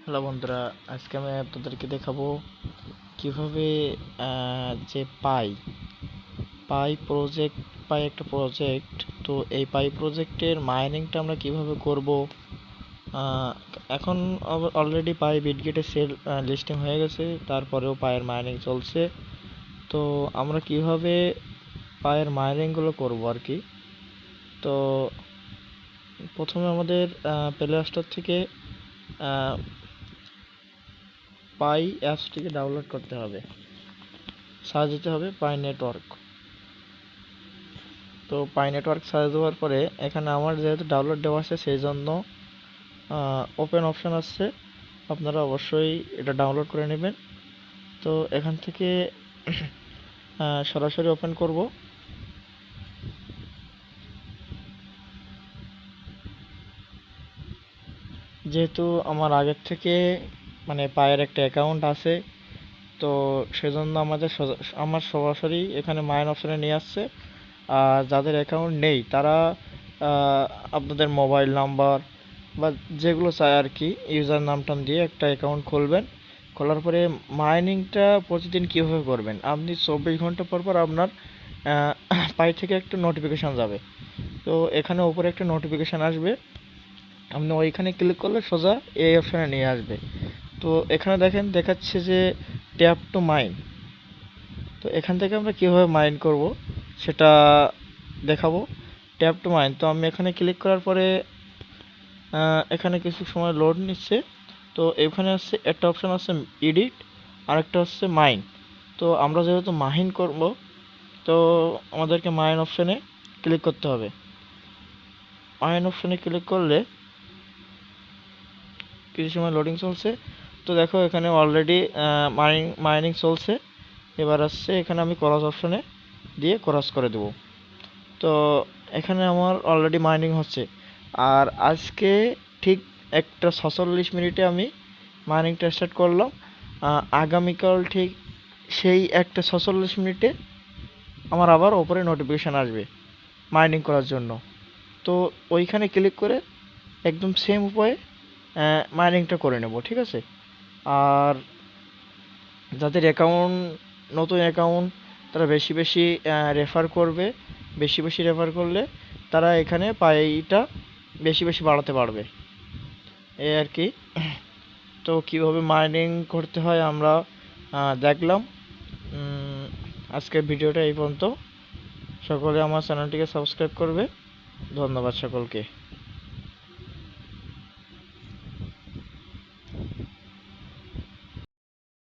Hello বন্ধুরা, আজকে আমি আপনাদেরকে দেখাবো কিভাবে যে পাই একটা প্রজেক্ট। তো এই পাই প্রজেক্টের মাইনিংটা আমরা কিভাবে করব। আহ, এখন অলরেডি পাই বিটগেটে সেল লিস্টিং হয়ে গেছে, তারপরেও পায়ের মাইনিং চলছে। তো আমরা কিভাবে পায়ের মাইনিংগুলো করব আর কি। তো প্রথমে আমাদের প্লে স্টোর থেকে পাই অ্যাপসটিকে ডাউনলোড করতে হবে, সার্চ দিতে হবে পাই নেটওয়ার্ক। তো পাই নেটওয়ার্ক সার্চ দেওয়ার পরে এখানে আমার যেহেতু ডাউনলোড দেওয়া আছে সেই জন্য ওপেন অপশান আসছে, আপনারা অবশ্যই এটা ডাউনলোড করে নেবেন। তো এখান থেকে সরাসরি ওপেন করব। যেহেতু আমার আগের থেকে মানে পায়ের একটা অ্যাকাউন্ট আছে, তো সেজন্য আমার সরাসরি এখানে মাইন অপশানে নিয়ে আসছে। আর যাদের অ্যাকাউন্ট নেই তারা আপনাদের মোবাইল নাম্বার বা যেগুলো চায় আর কি ইউজার নামটাম দিয়ে একটা অ্যাকাউন্ট খুলবেন। খোলার পরে মাইনিংটা প্রতিদিন কীভাবে করবেন, আপনি 24 ঘন্টা পর পর আপনার পাই থেকে একটা নোটিফিকেশান যাবে। তো এখানে উপরে একটা নোটিফিকেশান আসবে, আপনি ওইখানে ক্লিক করলে সোজা এই অপশানে নিয়ে আসবে। তো এখানে দেখেন দেখাচ্ছে যে ট্যাপ টু মাইন। তো এখান থেকে আমরা কীভাবে মাইন করব সেটা দেখাবো। ট্যাপ টু মাইন, তো আমি এখানে ক্লিক করার পরে এখানে কিছু সময় লোড নিচ্ছে। তো এখানে আছে একটা অপশান আছে এডিট, আরেকটা হচ্ছে মাইন। তো আমরা যেহেতু মাইন করব, তো আমাদেরকে মাইন অপশানে ক্লিক করতে হবে। মাইন অপশানে ক্লিক করলে কিছু সময় লোডিং চলছে। তো দেখো এখানে অলরেডি মাইনিং চলছে। এবার আসছে এখানে আমি ক্রস অপশানে দিয়ে ক্রস করে দেব। তো এখানে আমার অলরেডি মাইনিং হচ্ছে। আর আজকে ঠিক 1:46 আমি মাইনিংটা স্টার্ট করলাম। আগামীকাল ঠিক সেই 1:46 আমার আবার ওপরে নোটিফিকেশান আসবে মাইনিং করার জন্য। তো ওইখানে ক্লিক করে একদম সেম উপায়ে মাইনিংটা করে নেব, ঠিক আছে। আর যাদের নতুন অ্যাকাউন্ট তারা বেশি বেশি রেফার করবে, বেশি বেশি রেফার করলে তারা এখানে পাইটা বেশি বেশি বাড়াতে পারবে, এই আর কি। তো কীভাবে মাইনিং করতে হয় আমরা দেখলাম। আজকের ভিডিওটা এই পর্যন্ত। সকলে আমার চ্যানেলটিকে সাবস্ক্রাইব করবে। ধন্যবাদ সকলকে।